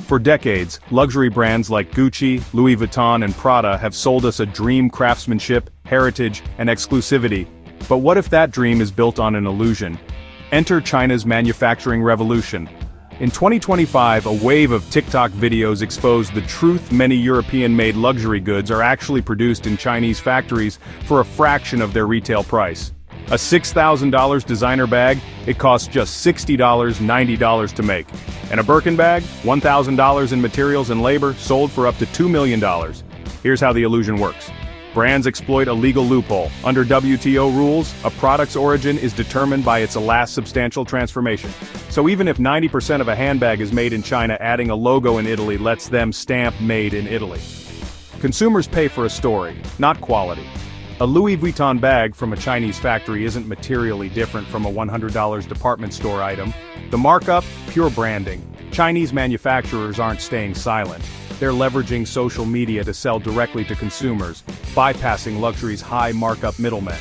For decades, luxury brands like Gucci, Louis Vuitton, and Prada have sold us a dream craftsmanship, heritage, and exclusivity. But what if that dream is built on an illusion? Enter China's manufacturing revolution. In 2025, a wave of TikTok videos exposed the truth: many European-made luxury goods are actually produced in Chinese factories for a fraction of their retail price. A $6,000 designer bag, it costs just $60, $90 to make. And a Birkin bag, $1,000 in materials and labor, sold for up to $2 million. Here's how the illusion works. Brands exploit a legal loophole. Under WTO rules, a product's origin is determined by its last substantial transformation. So even if 90% of a handbag is made in China, adding a logo in Italy lets them stamp "Made in Italy." Consumers pay for a story, not quality. A Louis Vuitton bag from a Chinese factory isn't materially different from a $100 department store item. The markup? Pure branding. Chinese manufacturers aren't staying silent. They're leveraging social media to sell directly to consumers, bypassing luxury's high markup middlemen.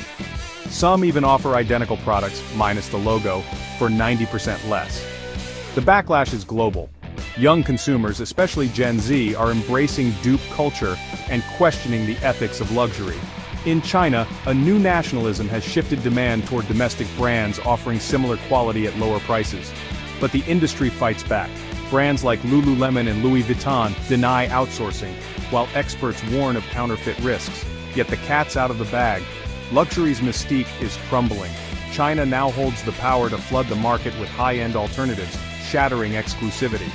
Some even offer identical products, minus the logo, for 90% less. The backlash is global. Young consumers, especially Gen Z, are embracing dupe culture and questioning the ethics of luxury. In China, a new nationalism has shifted demand toward domestic brands offering similar quality at lower prices. But the industry fights back. Brands like Lululemon and Louis Vuitton deny outsourcing, while experts warn of counterfeit risks. Yet the cat's out of the bag. Luxury's mystique is crumbling. China now holds the power to flood the market with high-end alternatives, shattering exclusivity.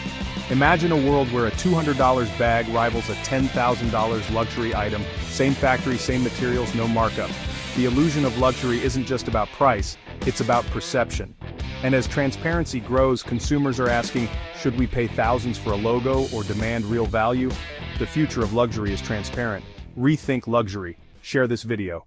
Imagine a world where a $200 bag rivals a $10,000 luxury item, same factory, same materials, no markup. The illusion of luxury isn't just about price, it's about perception. And as transparency grows, consumers are asking, should we pay thousands for a logo or demand real value? The future of luxury is transparent. Rethink luxury. Share this video.